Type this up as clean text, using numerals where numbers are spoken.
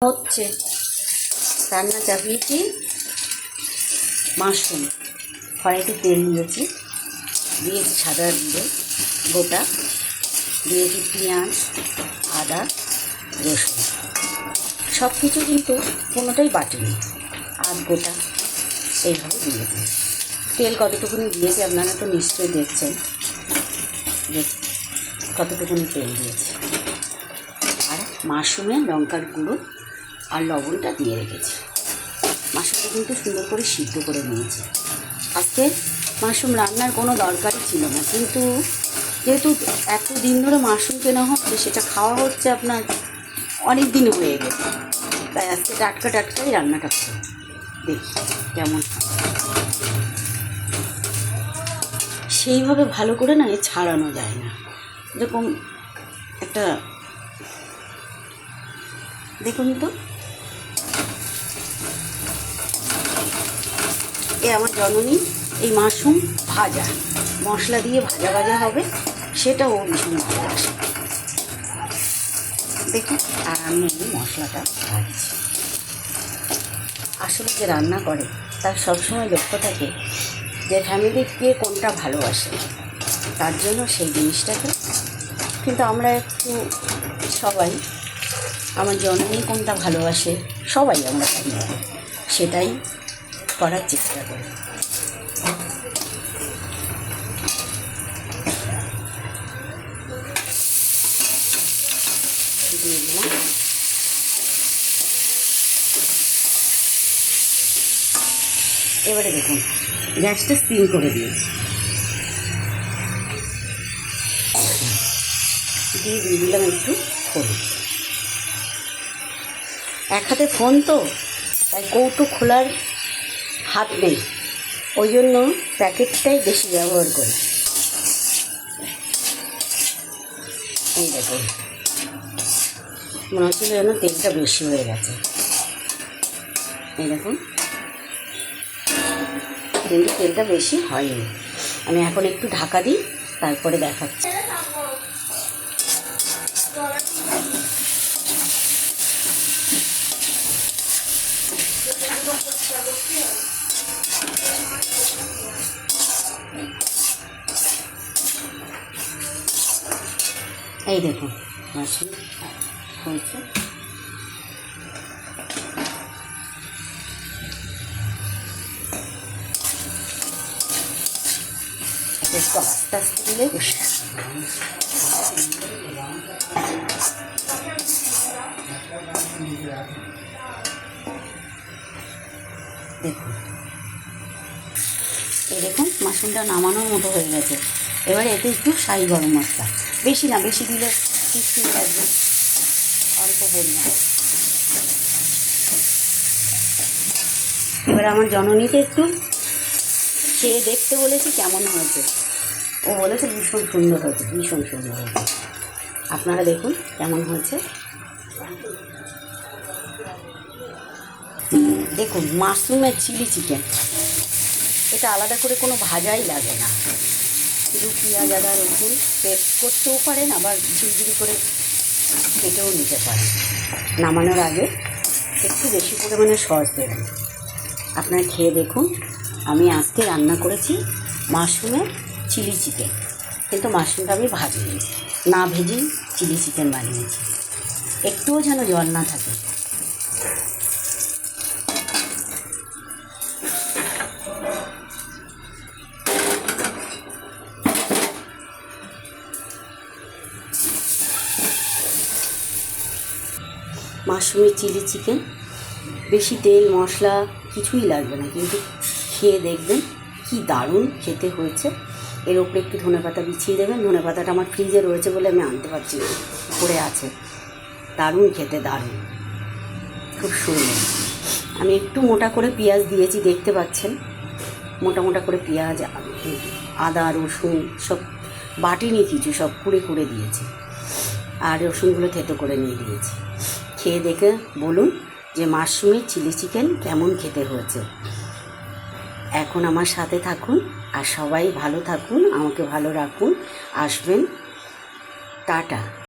হচ্ছে রান্না চাপিয়েছি মাশরুম কড়াইতে তেল দিয়েছি সাদা জিরে গোটা দিয়েছি পেঁয়াজ আদা রসুন সব কিছু কিন্তু কোনোটাই বাটিনি আর গোটা এইভাবে দিয়েছি। তেল কতটুকুনি দিয়েছি আপনারা তো নিশ্চয়ই দেখছেন যে কতটুকুনি তেল দিয়েছি। আর মাশরুমে লঙ্কার গুঁড়ো আর লবণটা দিয়ে রেখেছি। মাশরুমটা কিন্তু সুন্দর করে সিদ্ধ করে নিয়েছি। আজকে মাশরুম রান্নার কোনো দরকারই ছিল না, কিন্তু যেহেতু এত দিন ধরে মাশরুম কেনা হচ্ছে, সেটা খাওয়া হচ্ছে আপনার অনেক দিন হয়ে গেছে, তাই আজকে টাটকাই রান্নাটা করে দেখি কেমন। সেইভাবে ভালো করে না ছাড়ানো যায় না, এরকম একটা দেখুন তো, আমার জননী এই মাশরুম ভাজা মশলা দিয়ে ভাজা হবে, সেটাও ভীষণ ভালোবাসে। দেখুন, আর আমি এই মশলাটা ভাজছি। আসলে যে রান্না করে তার সবসময় লক্ষ্য থাকে যে ফ্যামিলির কে কোনটা ভালোবাসে, তার জন্য সেই জিনিসটাকে কিন্তু আমরা একটু সবাই আমার জননী কোনটা ভালোবাসে সবাই আমরা জানি, সেটাই করার চেষ্টা করি। দিয়ে দিলাম এবারে দেখুন গ্যাসটা সিম করে দিয়েছি, দিয়ে দিলাম একটু হলুদ। এক হাতে ফোন তো, তাই কৌটো খোলার হাত নেই, ওই জন্য প্যাকেটটাই বেশি ব্যবহার করি। এই দেখুন, মনে হচ্ছিল যেন তেলটা বেশি হয়ে গেছে। এই দেখুন, কিন্তু তেলটা বেশি হয়নি। আমি এখন একটু ঢাকা দিই, তারপরে দেখাচ্ছি। এই দেখুন মাশরুম হয়েছে। একটু আস্তে আস্তে দিলে বসে দেখুন, এই দেখুন মাশরুমটা নামানোর মতো হয়ে গেছে। এবারে এতে একটু শাহি গরম মশলা, বেশি না, বেশি দিলে টিকটিক লাগবে, অল্প পরিমাণ। এবার আমার জননীকে একটু খেয়ে দেখতে বলেছি কেমন হয়েছে। ও বলেছে ভীষণ সুন্দর হয়েছে, ভীষণ সুন্দর হয়েছে। আপনারা দেখুন কেমন হয়েছে। দেখুন মাশরুমের চিলি চিকেন, এটা আলাদা করে কোনো ভাজাই লাগে না, শুধু পেঁয়াজ আদা রসুন পেস্ট করতেও পারেন, আবার ঝিরিঝিরি করে কেটেও নিতে পারেন। নামানোর আগে একটু বেশি পরিমাণে সস দেবেন। আপনারা খেয়ে দেখুন। আমি আজকে রান্না করেছি মাশরুমের চিলি চিকেন, কিন্তু মাশরুমটা আমি ভাজিনি, না ভেজেই চিলি চিকেন বানিয়েছি, একটুও যেন জল না থাকে। মাশরুমের চিলি চিকেন বেশি তেল মশলা কিছুই লাগবে না, কিন্তু খেয়ে দেখবেন কি দারুণ খেতে হয়েছে। এর ওপরে একটু ধনেপাতা বিছিয়ে দেবেন। ধনেপাতাটা আমার ফ্রিজে রয়েছে বলে আমি আনতে পারছি না, পড়ে আছে। দারুণ খেতে, দারুণ, খুব সুন্দর। আমি একটু মোটা করে পেঁয়াজ দিয়েছি, দেখতে পাচ্ছেন, মোটা মোটা করে পেঁয়াজ আদা রসুন সব বাটিনি, কিছু সব কুড়ে দিয়েছি, আর রসুনগুলো থেতো করে নিয়ে দিয়েছি। খেয়ে দেখে বলুন যে মাশরুমের চিলি চিকেন কেমন খেতে হয়েছে। এখন আমার সাথে থাকুন, আর সবাই ভালো থাকুন, আমাকে ভালো রাখুন, আসবেন, টাটা।